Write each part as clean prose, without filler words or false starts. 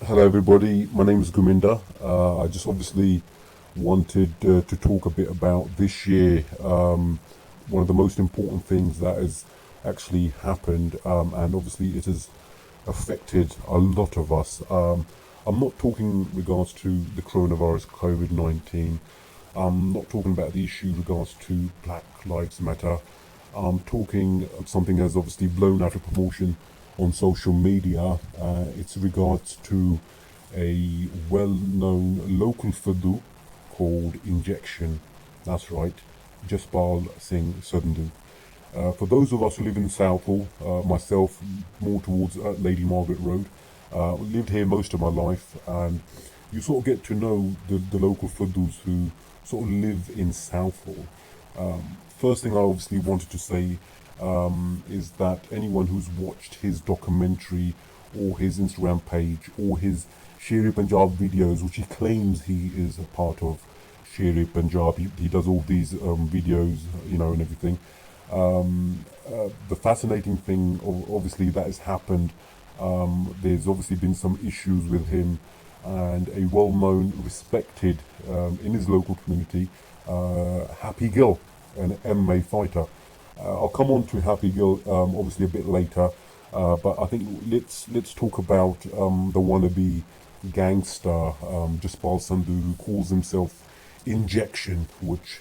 Hello, everybody. My name is Guminda. I just obviously wanted to talk a bit about this year. One of the most important things that has actually happened, and obviously it has affected a lot of us. I'm not talking in regards to the coronavirus, COVID-19. I'm not talking about the issue regards to Black Lives Matter. I'm talking something that's obviously blown out of proportion on social media. It's regards to a well-known local Fadhu called Injection. That's right, Jaspal Singh Sudhandoo. For those of us who live in Southall, myself more towards Lady Margaret Road, lived here most of my life, and you sort of get to know the local Fadhus who sort of live in Southall. First thing I obviously wanted to say is that anyone who's watched his documentary or his Instagram page or his Shere Punjab videos, which he claims he is a part of Shere Punjab, he does all these videos, and everything. The fascinating thing, obviously, that has happened. There's obviously been some issues with him, and a well-known, respected in his local community, Happy Gill, an MMA fighter. I'll come on to Happy Gill obviously a bit later, but I think let's talk about the wannabe gangster Jaspal Sandhu, who calls himself Injection, which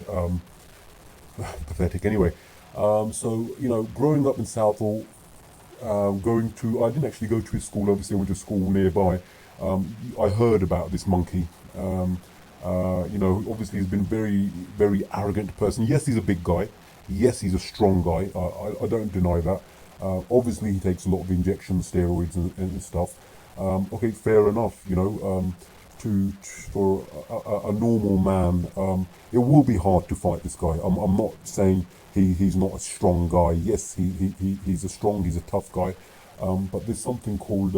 pathetic. Anyway, so growing up in Southall, I didn't actually go to his school. Obviously, I went to school nearby. I heard about this monkey. Obviously he's been very, very arrogant person. Yes, he's a big guy. Yes, he's a strong guy. I don't deny that. Obviously, he takes a lot of injections, steroids, and stuff. Okay, fair enough. For a normal man, it will be hard to fight this guy. I'm not saying he's not a strong guy. Yes, he's he's a tough guy. But there's something called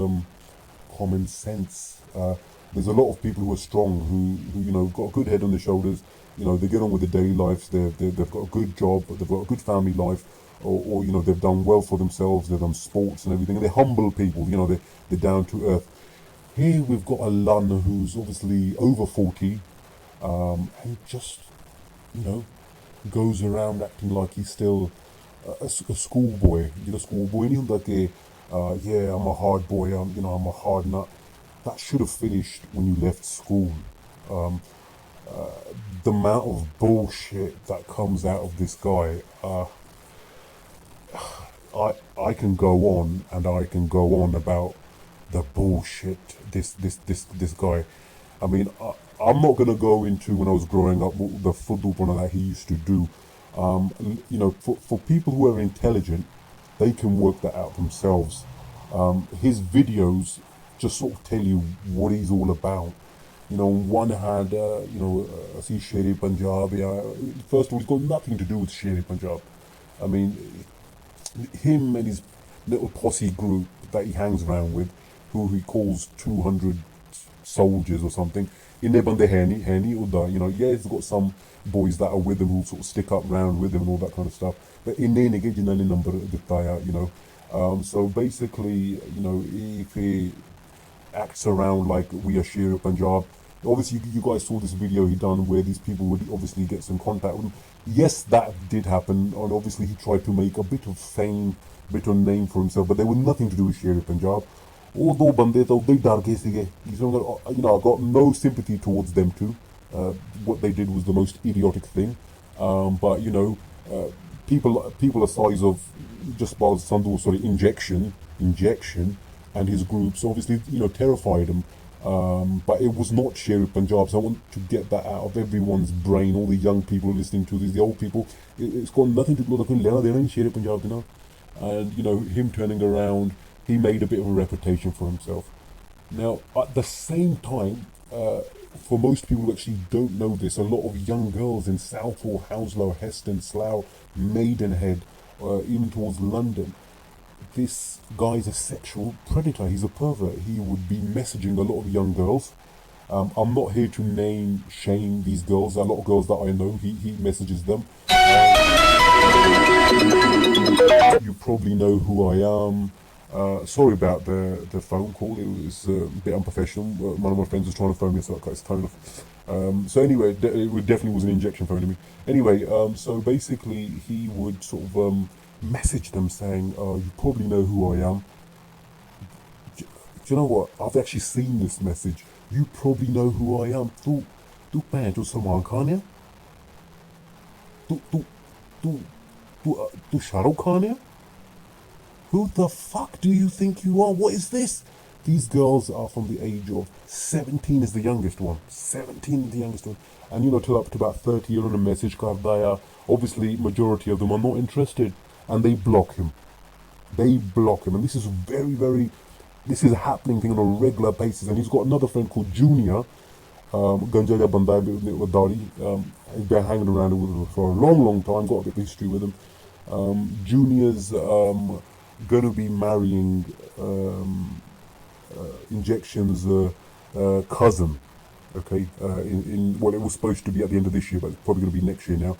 common sense. There's a lot of people who are strong who got a good head on their shoulders. They get on with their daily lives. They've got a good job. They've got a good family life, or they've done well for themselves. They've done sports and everything. And they're humble people. They're down to earth. Here we've got a Lun who's obviously over 40, and just goes around acting like he's still a schoolboy. Schoolboy. And yeah, I'm a hard boy. I'm a hard nut. That should have finished when you left school. The amount of bullshit that comes out of this guy, I can go on and I can go on about the bullshit this guy. I mean, I'm not gonna go into when I was growing up the football that he used to do. For people who are intelligent, they can work that out themselves. His videos just sort of tell you what he's all about. On one hand, I see Shere Punjab. First of all, he's got nothing to do with Shere Punjab. I mean, him and his little posse group that he hangs around with, who he calls 200 soldiers or something. In their bande henny or yeah, he's got some boys that are with him who sort of stick up round with him and all that kind of stuff. But in their number so basically, if he acts around like we are Shere Punjab. Obviously, you guys saw this video he done where these people would obviously get some contact with him. Yes, that did happen, and obviously he tried to make a bit of fame, bit of name for himself, but they were nothing to do with Shere Punjab. Although bande to they dar gaye sige. I got no sympathy towards them too. What they did was the most idiotic thing. But people the size of Jaspal Sandhu, injection, and his groups obviously terrified him. But it was not Shere Punjab, so I want to get that out of everyone's brain. All the young people listening to this, the old people, it's got nothing to do with Shere Punjab, And him turning around, he made a bit of a reputation for himself. Now, at the same time, for most people who actually don't know this, a lot of young girls in Southall, Hounslow, Heston, Slough, Maidenhead, even towards London, this guy's a sexual predator. He's a pervert. He would be messaging a lot of young girls. I'm not here to shame these girls. A lot of girls that I know, he messages them. You probably know who I am. Sorry about the phone call. It was a bit unprofessional. One of my friends was trying to phone me, so I cut his phone off. So anyway, it definitely was an injection phoning me. Anyway, so basically he would sort of message them saying, "You probably know who I am. Do you know what? I've actually seen this message. You probably know who I am. Tu penso someone, can't you? Tu tu tu Shahrukh Khan, yeah? Who the fuck do you think you are? What is this?" These girls are from the age of 17 is the youngest one. 17 is the youngest one. And till up to about 30 you're on a message card. Obviously, majority of them are not interested. And they block him. They block him. And this is this is a happening thing on a regular basis. And he's got another friend called Junior. Ganjaga Bandai with Dari. He's been hanging around with him for a long, long time. Got a bit of history with him. Junior's going to be marrying Injection's cousin. Okay, it was supposed to be at the end of this year, but it's probably going to be next year now.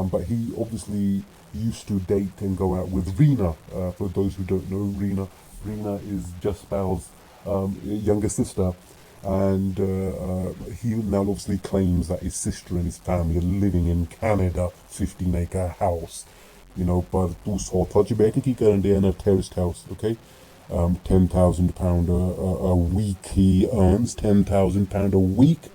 But he obviously used to date and go out with Rina. For those who don't know, Rina is Jaspal's younger sister, and he now obviously claims that his sister and his family are living in Canada, 15-acre house. But tu Southall च बैठ के की करन day in a terraced house, okay? £10,000 a week he earns, £10,000 a week.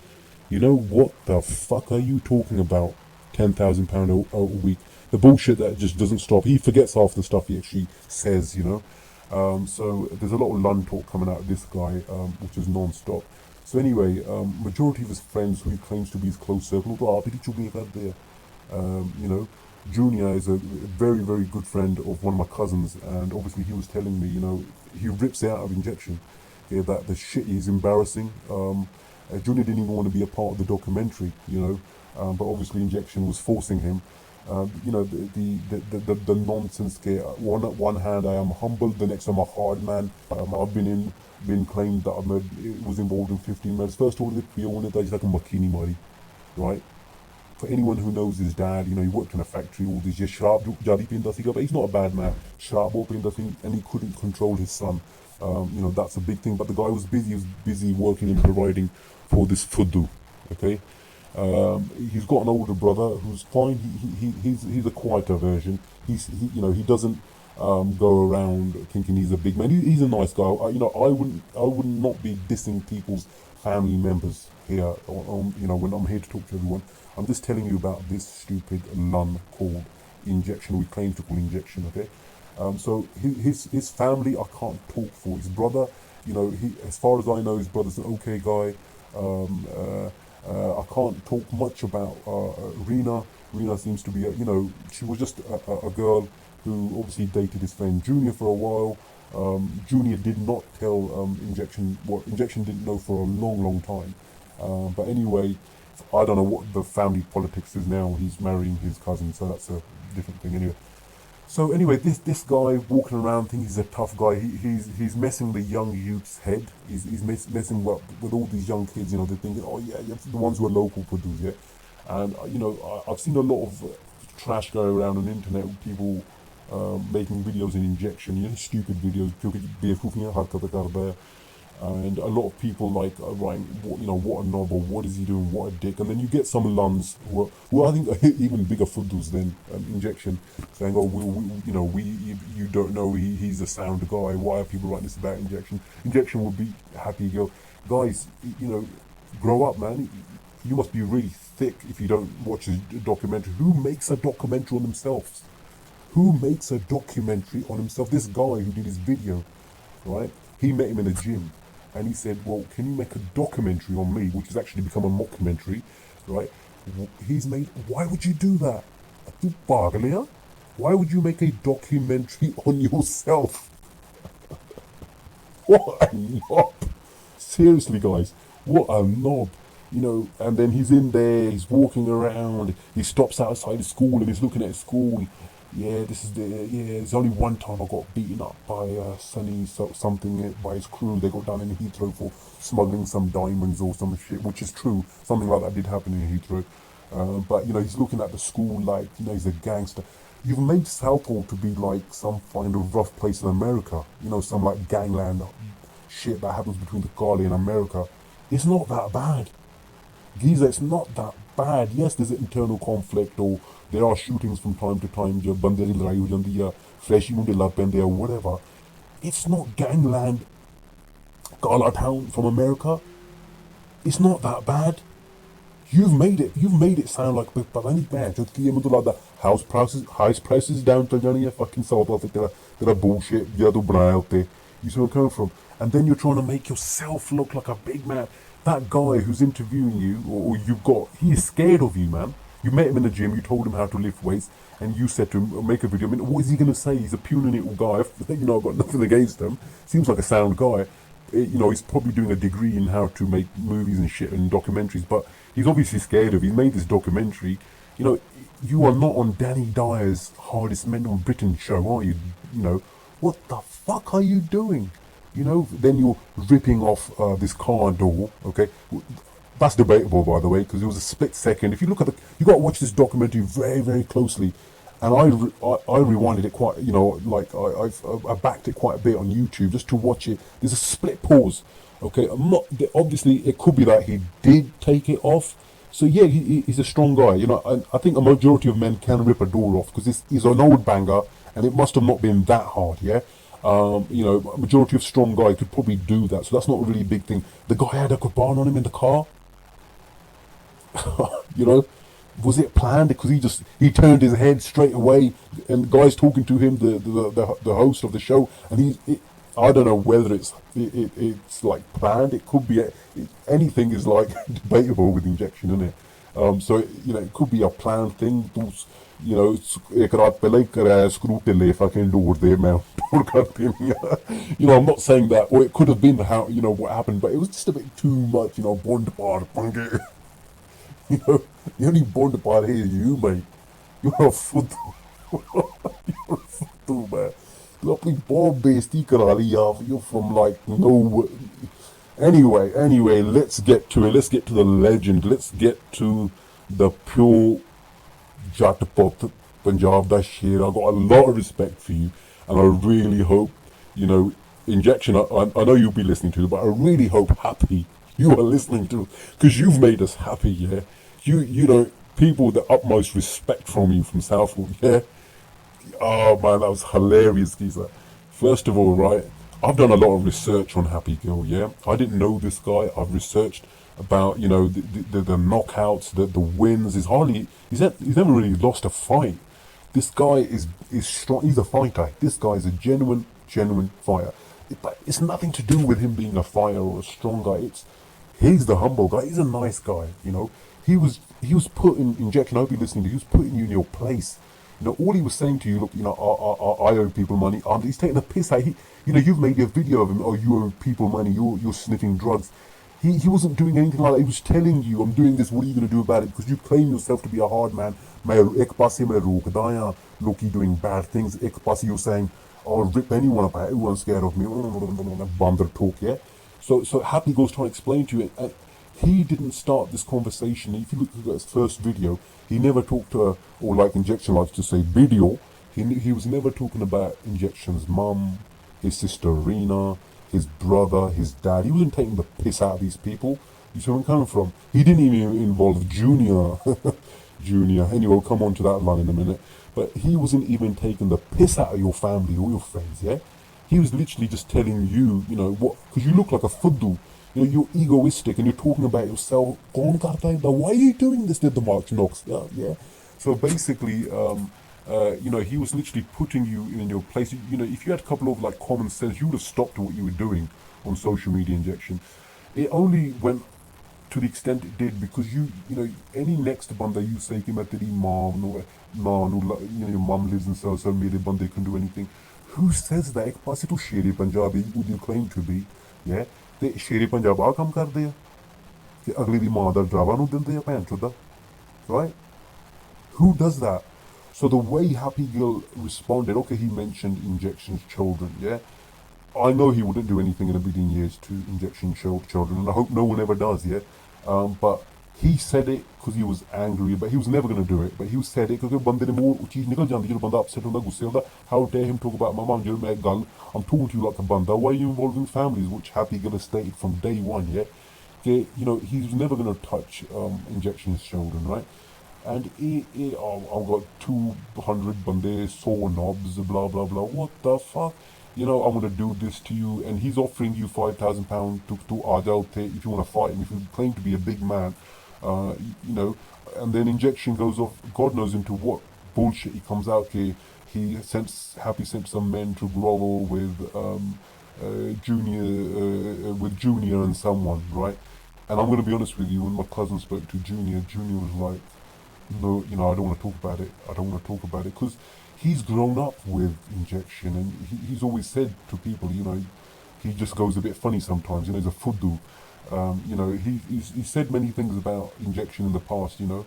What the fuck are you talking about? £10,000 a week. The bullshit that just doesn't stop. He forgets half the stuff he actually says. So there's a lot of lun talk coming out of this guy, which is non-stop. So anyway, majority of his friends who he claims to be his close circle, Junior is a very, very good friend of one of my cousins, and obviously he was telling me, he rips it out of Injection, that the shit is embarrassing. Junior didn't even want to be a part of the documentary, but obviously Injection was forcing him. The nonsense. One hand I am humble, the next I'm a hard man. I've been claimed that I was involved in 15 murders. First of all, I just like a makini mari, right? For anyone who knows his dad, he worked in a factory all these years. Sharab jadi pinda siga, but he's not a bad man. Sharab pinda thing, and he couldn't control his son. That's a big thing. But the guy was busy. He was busy working and providing for this fudu. Okay. He's got an older brother who's fine. He's a quieter version. He doesn't go around thinking he's a big man. He's a nice guy. I would not be dissing people's family members here. When I'm here to talk to everyone, I'm just telling you about this stupid lun called Injection. We claim to call Injection. Okay. So his family I can't talk for. His brother, as far as I know, his brother's an okay guy. I can't talk much about Rina. Rina seems to be, she was just a girl who obviously dated his friend Junior for a while. Junior did not tell Injection what Injection didn't know for a long, long time. But anyway, I don't know what the family politics is now. He's marrying his cousin, so that's a different thing anyway. So anyway, this guy walking around thinking he's a tough guy. He's messing the young youth's head. He's messing with all these young kids. They're thinking, oh yeah, the ones who are local produce, yeah. And I've seen a lot of trash go around on the internet with people making videos in Injection. Stupid videos. And a lot of people writing, what a knob, or what is he doing, what a dick. And then you get some luns who I think are even bigger footballs than Injection, saying, oh, you don't know, he's a sound guy. Why are people writing this about Injection? Injection would be happy, go, guys, grow up, man. You must be really thick if you don't watch a documentary. Who makes a documentary on themselves? Who makes a documentary on himself? This guy who did his video, right? He met him in a gym. And he said, well, can you make a documentary on me, which has actually become a mockumentary, right? Why would you do that? Why would you make a documentary on yourself? What a knob. Seriously, guys, what a knob. And then he's in there, he's walking around, he stops outside the school and he's looking at his school. Yeah, there's only one time I got beaten up by Sonny something by his crew. They got down in Heathrow for smuggling some diamonds or some shit, which is true. Something like that did happen in Heathrow. But he's looking at the school like, he's a gangster. you've made Southall to be like some kind of rough place in America. You know, some like gangland shit that happens between the Kali and America. It's not that bad. Giza, it's not that bad. Yes, there's an internal conflict, or there are shootings from time to time, जो बंदे दी लड़ाई हो जाती है, flashy मुंडे लग पैंदे or whatever. It's not gangland, Kala town from America. It's not that bad. You've made it sound like पता नहीं मैं जो कि ये मुझे लगता house prices down चल जानी है fucking South Africa तेरा bullshit या तो बनाया होते. You see where I'm coming from? And then you're trying to make yourself look like a big man. That guy who's interviewing you, or you've got, he is scared of you, man. You met him in the gym, you told him how to lift weights, and you said to him, make a video. I mean, what is he going to say? He's a puny little guy. You know, I've got nothing against him. Seems like a sound guy. You know, he's probably doing a degree in how to make movies and shit and documentaries, but he's obviously scared of you. He made this documentary. You know, you are not on Danny Dyer's Hardest Men on Britain show, are you? You know, what the fuck are you doing? You know, then you're ripping off this car door, okay? That's debatable, by the way, because it was a split second. If you look at you got to watch this documentary very, very closely. And I rewinded it quite, you know, like I backed it quite a bit on YouTube just to watch it. There's a split pause, okay? Obviously, it could be that he did take it off. So yeah, he's a strong guy. You know, I think a majority of men can rip a door off because he's an old banger, and it must have not been that hard, yeah? You know, a majority of strong guy could probably do that, so that's not really a big thing. The guy had a Quran on him in the car. You know, was it planned? Because he turned his head straight away, and the guy's talking to him, the host of the show, and I don't know whether it's like planned. It could be anything is like debatable with Injection, isn't it? So you know, it could be a planned thing. You know, एक रात पहले ही कराया screw till fucking door there, man. You know, I'm not saying that, or it could have been how, you know, what happened, but it was just a bit too much, you know, bond part. You know, the only bond part here is you, mate. You're a foot. You're a foot, man. You're a bomb beastie, you're from like no. Anyway, let's get to it. Let's get to the legend. Let's get to the pure Jatpat Punjab da Sher. I've got a lot of respect for you, and I really hope, you know, Injection, I know you'll be listening to it, but I really hope Happy you are listening to, because you've made us happy, yeah? You know, people, the utmost respect from you from Southall, yeah? Oh man, that was hilarious, geezer. First of all, right, I've done a lot of research on Happy Girl, yeah? I didn't know this guy. I've researched about, you know, the knockouts, the wins. He's never really lost a fight. This guy is strong. He's a fighter. This guy is a genuine fighter. But it's nothing to do with him being a fighter or a strong guy. He's the humble guy. He's a nice guy, you know. He was putting Injection. I hope you're listening to. He was putting you in your place. You know, all he was saying to you, look, you know, I owe people money. He's taking a piss out. You know, you've made a video of him. Oh, you owe people money. You're sniffing drugs. He wasn't doing anything like that. He was telling you, I'm doing this, what are you going to do about it? Because you claim yourself to be a hard man. Ek paase mein rokda ya, Loki doing bad things. Ek paase you're saying, I'll rip anyone apart. Everyone's scared of me. Bandar talk, yeah? So Happy goes trying to explain to you, and he didn't start this conversation. If you look at his first video, he never talked to her, or like Injection likes to say, video. He was never talking about Injection's mum, his sister Rena, his brother, his dad. He wasn't taking the piss out of these people. You see where I'm coming from? He didn't even involve Junior. Anyway, we'll come on to that line in a minute. But he wasn't even taking the piss out of your family or your friends, yeah? He was literally just telling you, you know, what, because you look like a fuddu. You know, you're egoistic and you're talking about yourself. Why are you doing this? Did the March knocks? Yeah. So basically, you know, he was literally putting you in your place. You know, if you had a couple of like common sense, you would have stopped what you were doing on social media, Injection. It only went to the extent it did because you know, any next banda you say कि मैं तेरी mom, no, you know, your mom lives in so मेरे बंदे can do anything. Who says that? एक पासे तो शेरे Punjabi would you claim to be, yeah? ते शेरे पंजाब आ काम कर दिया कि अगली दी मां दा ड्रावा नू दिंदे आ भैन चोदा, right? Who does that? So the way Happy Girl responded, okay, he mentioned Injection's children, yeah? I know he wouldn't do anything in a million years to Injection children, and I hope no one ever does, yeah? But he said it because he was angry, but he was never going to do it. But he said it because ਬੰਦੇ ਨੇ ਮੂੰਹ ਚੀਜ਼ ਨਿਕਲ ਜਾਂਦੀ ਜਦੋਂ ਬੰਦਾ upset ਹੁੰਦਾ ਗੁੱਸੇ ਹੁੰਦਾ. How dare him talk about my mum? ਜਦੋਂ ਮੈਂ ਗੱਲ, I'm talking to you like a banda. Why are you involving families? Which Happy Gill has stated from day one, yeah. Okay, you know he's never going to touch Injection's children, right? And I've got 200 bande sore knobs, blah blah blah. What the fuck? You know, I'm gonna do this to you, and he's offering you £5,000 to Ardelte if you want to fight him, if you claim to be a big man, you know. And then Injection goes off, God knows into what bullshit he comes out here. Happy sent some men to grovel with Junior and someone, right? And I'm gonna be honest with you, when my cousin spoke to Junior was like, no, you know, I don't want to talk about it. I don't want to talk about it because he's grown up with Injection, and he's always said to people, you know, he just goes a bit funny sometimes. You know, he's a fuddu. You know, he's said many things about Injection in the past, you know,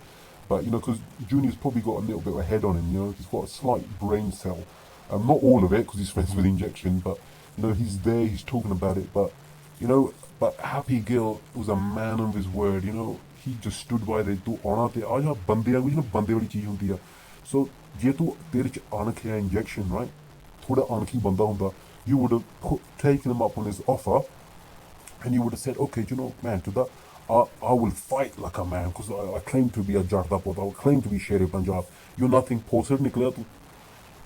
but you know, because Junior's probably got a little bit of a head on him. You know, he's got a slight brain cell. Not all of it, because he's friends with Injection, but you know, he's there, he's talking about it. But you know, but Happy Gill was a man of his word. You know, he just stood by the door. ਆਉਣਾ ਤੇ ਆ ਜਾ ਬੰਦੇ ਵਾਂਗੂ, ਜਿਹਨੂੰ ਬੰਦੇ ਵਾਲੀ ਚੀਜ਼ ਹੁੰਦੀ ਆ. So ਜੇ ਤੂੰ ਤੇਰੇ ਚ ਅਣਖ ਹੈ Injection, right? ਥੋੜਾ ਅਣਖੀ ਬੰਦਾ ਹੁੰਦਾ, you would have taken him up on his offer, and you would have said, okay, you know, man, to that, I will fight like a man, because I claim to be a Jardapot, I claim to be Shere Punjab. You're nothing, Poser Nicola.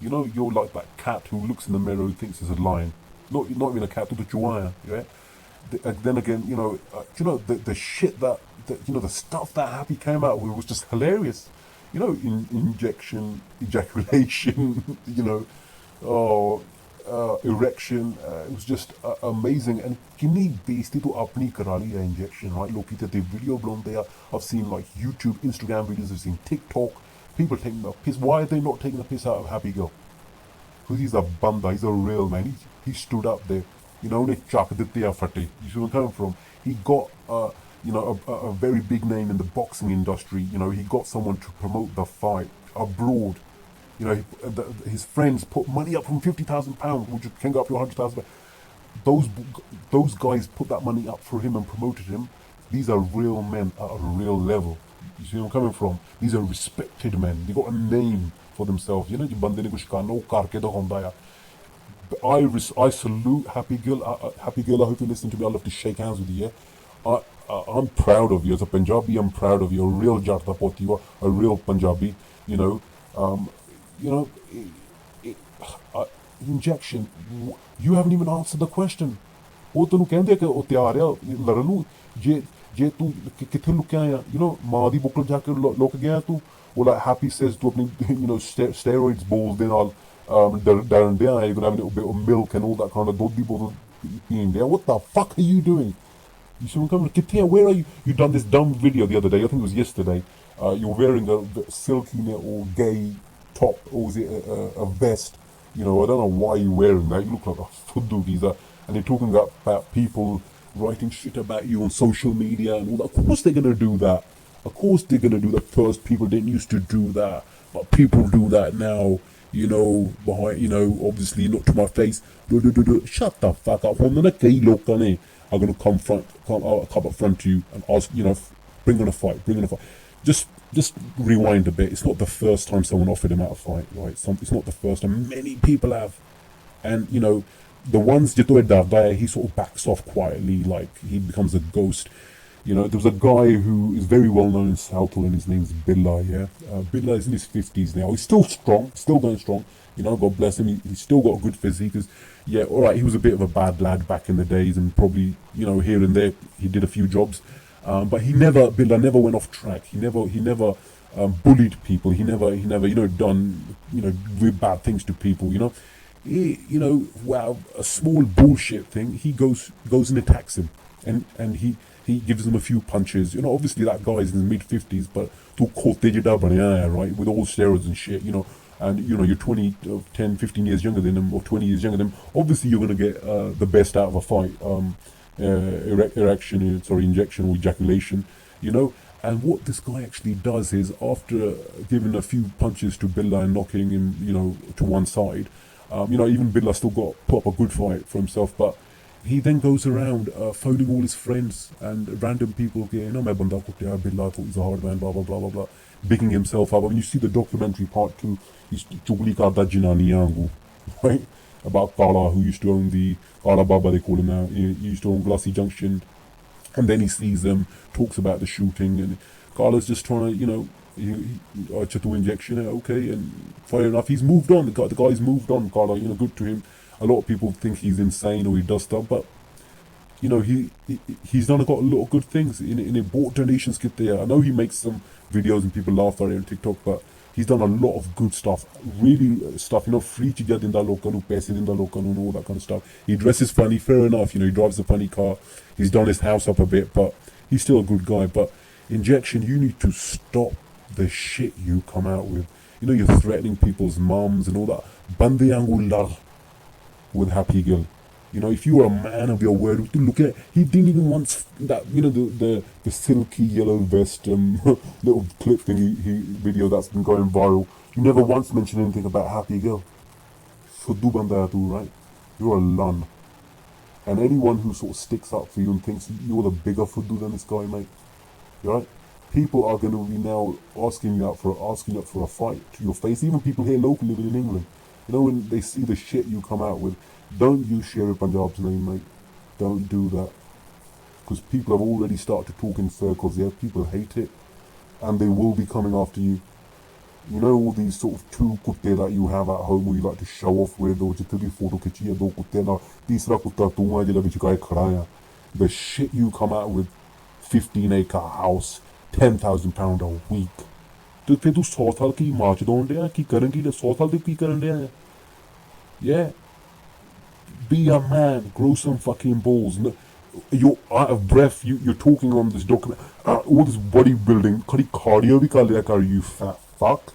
You know, you're like that cat who looks in the mirror who thinks it's a lion. Not even a cat, to the Chihuahua, yeah? Then again, you know, the shit that, you know, the stuff that Happy came out with was just hilarious. You know, injection, ejaculation, you know, erection. It was just amazing. And किन्नी बेइज्जती तो अपनी करा ली है Injection, right? लोग कहते थे video बनाते हैं. I've seen like YouTube, Instagram videos. I've seen TikTok. People taking the piss. Why are they not taking the piss out of Happy Gill? Because he's a banda. He's a real man. He stood up there. You know, you see where I'm coming from. He got, you know, a very big name in the boxing industry. You know, he got someone to promote the fight abroad. You know, his friends put money up from £50,000, which can go up to £100,000. Those guys put that money up for him and promoted him. These are real men at a real level. You see where I'm coming from? These are respected men. They got a name for themselves. You know, bande ne kuch karna oh karke to honda hai. I salute Happy Gill. Happy Gill, I hope you listen to me. I'd love to shake hands with you. Yeah? I'm proud of you as a Punjabi. I'm proud of you. A real Jardapot. You are a real Punjabi. You know, Injection. You haven't even answered the question. ਉਹ ਤੈਨੂੰ ਕਹਿੰਦੇ ਕਿ ਉਹ ਤਿਆਰ ਆ ਲੜਨ ਨੂੰ ਜੇ ਤੂੰ ਕਿੱਥੇ ਲੁਕਿਆ ਆ you know ਮਾਂ ਦੀ ਬੁੱਕਲ ਜਾ ਕੇ ਲੁਕ ਗਿਆ ਤੂੰ ਉਹ like Happy says ਤੂੰ ਆਪਣੀ you know steroids balls ਦੇ ਨਾਲ ਡਰਨ ਡਿਆ you're gonna have a little bit of milk and all that kind of ਦੁੱਧ ਦੀ ਬੋਤਲ ਪੀਣ ਡਿਆ. What the fuck are you doing? You see what I'm coming? ਕਿੱਥੇ ਆ? Where are you? You done this dumb video the other day. I think it was yesterday. You're wearing a silky or gay top, or was it a vest? You know, I don't know why you're wearing that. You look like a fuddu geezer. And they're talking about people writing shit about you on social media and all that. Of course they're going to do that. Of course they're going to do that. First, people didn't used to do that. But people do that now, you know, behind, you know, obviously not to my face. Shut the fuck up. I'm going to come up front to you and ask, you know, bring on a fight. Just rewind a bit. It's not the first time someone offered him out a fight, right? It's not the first time. Many people have. And, you know, the ones Jitoe Davdaya, he sort of backs off quietly, like he becomes a ghost. You know, there was a guy who is very well known in Southall, and his name's Billah, yeah? Billah is in his 50s now. He's still strong, still going strong. You know, God bless him. He's still got a good physique. Yeah, all right, he was a bit of a bad lad back in the days, and probably, you know, here and there, he did a few jobs. But Billah never went off track. He never bullied people. He never, you know, done, you know, really bad things to people, you know. You know, wow, a small bullshit thing, he goes and attacks him, and he gives him a few punches. You know, obviously that guy is in his mid-50s, but to right, with all steroids and shit, you know, and you know, you're 10, 15 years younger than him, or 20 years younger than him. Obviously you're going to get the best out of a fight, injection or ejaculation, you know. And what this guy actually does is, after giving a few punches to Billah and knocking him, you know, to one side, you know, even Billah still got put up a good fight for himself, but he then goes around phoning all his friends and random people, मैं बंदा कुटिया बिल्ला, thought he's a hard man, blah blah blah blah blah, bigging himself up. I mean, you see the documentary part 2, he's chugli karda jinani yangu, right? About Kala, who used to own the Kala Baba, they call him now. He used to own Glassy Junction, and then he sees them, talks about the shooting, and Kala's just trying to, Chatu injection, okay, and fair enough. He's moved on. The guy's moved on. Kala, good to him. A lot of people think he's insane or he does stuff, but he's got a lot of good things. In bought donations get there. I know he makes some videos and people laugh at it on TikTok, but he's done a lot of good stuff. Really stuff, free to get in the local, paise in the local and all that kind of stuff. He dresses funny, fair enough, he drives a funny car. He's done his house up a bit, but he's still a good guy. But Injection, you need to stop the shit you come out with. You're threatening people's mums and all that. Bande angular with Happy Girl. If you are a man of your word, look at it. He didn't even want that, the silky yellow vest little clip thing he video that's been going viral. You never once mentioned anything about Happy Girl. Fuddu banda tu, right? You're a lun. And anyone who sort of sticks up for you and thinks you're the bigger fuddu than this guy, mate, right? People are going to be now asking you up for a fight to your face. Even people here locally living in England. When they see the shit you come out with, don't use Shere Punjab's name, mate. Don't do that. Because people have already started to talk in circles, yeah? People hate it. And they will be coming after you. All these sort of two kutte that you have at home who you like to show off with, or just the photo khichi do kutte na, teesra kutta tu hai jehda vich gaye khada hai. The shit you come out with, 15-acre house, £10,000 a week. तो फिर तू Southall की मार्च दौड़ रहा है की करेंगी Southall दे की करन रहा है? Yeah. Be a man, grow some fucking balls. You're out of breath. You're talking on this document. All this bodybuilding. Kari cardio bhi kar liya kar, you fat fuck.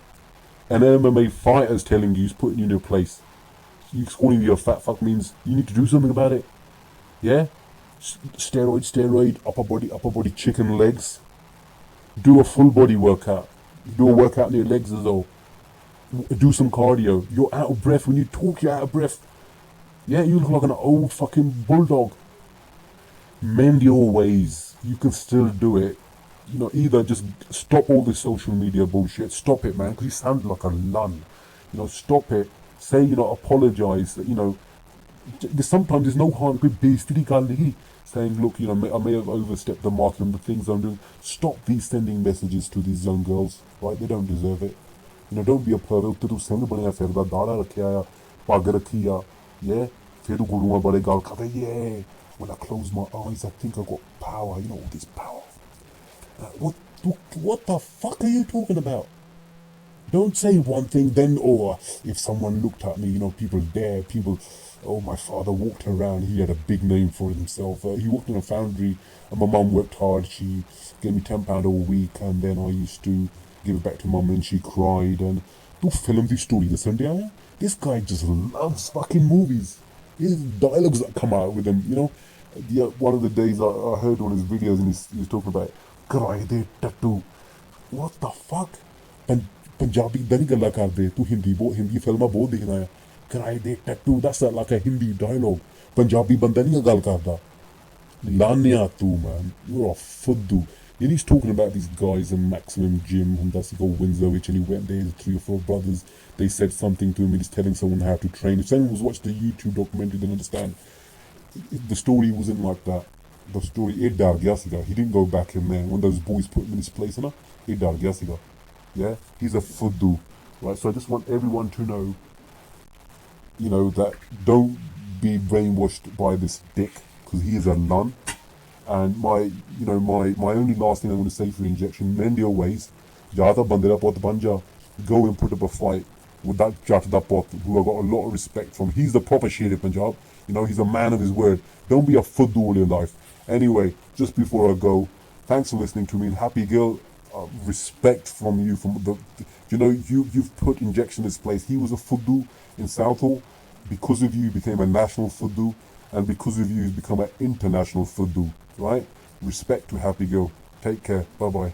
And MMA fighters telling you, he's putting you in your place. You calling you a fat fuck means you need to do something about it. Yeah? Steroid, upper body chicken legs. Do a full body workout. Do a workout in your legs as well. Do some cardio. You're out of breath. When you talk, you're out of breath. Yeah, you look like an old fucking bulldog. Mend your ways. You can still do it. Either just stop all this social media bullshit. Stop it, man, because you sound like a lun. Stop it. Say, apologize. Sometimes there's no harm. Saying, look, I may have overstepped the mark on the things I'm doing. Stop these sending messages to these young girls, right? They don't deserve it. Don't be a pervert. Yeah? Yeah. When I close my eyes, I think I got power. All this power. What the fuck are you talking about? Don't say one thing, then, if someone looked at me, my father walked around, he had a big name for himself. He worked in a foundry, and my mum worked hard. She gave me £10 a week, and then I used to give it back to mum, and she cried. And do film the story this Sunday. This guy just loves fucking movies. His dialogues that come out with him, one of the days I heard one of his videos, and he was talking about Karaide tattoo. What the fuck? And Punjabi da nahi galla karde. Tu Hindi filma bahut dekhna hai. Karaide tattoo. That's like a Hindi dialogue. Punjabi banda nahi gal karda. Lanya tu, man. You're a fuddu. And he's talking about these guys in Maximum Gym, and that's go Windsor, which, and he went there, 3 or 4 brothers. They said something to him, and he's telling someone how to train. If someone was watching the YouTube documentary, then understand. The story wasn't like that. The story, he didn't go back in there. When those boys put him in his place, yeah? He's a fuddu, right? So I just want everyone to know, that don't be brainwashed by this dick, because he is a nun. And my only last thing I want to say for Injection, mend your ways. Jada bandera pot banja. Go and put up a fight with that Jata pot, who I got a lot of respect from. He's the proper Shere Punjab. He's a man of his word. Don't be a fuddu all your life. Anyway, just before I go, thanks for listening to me. And Happy Girl, respect from you. You've put Injection in his place. He was a fuddu in Southall. Because of you, he became a national fuddu. And because of you, he's become an international fuddu. Right? Respect to Happy Girl. Take care. Bye-bye.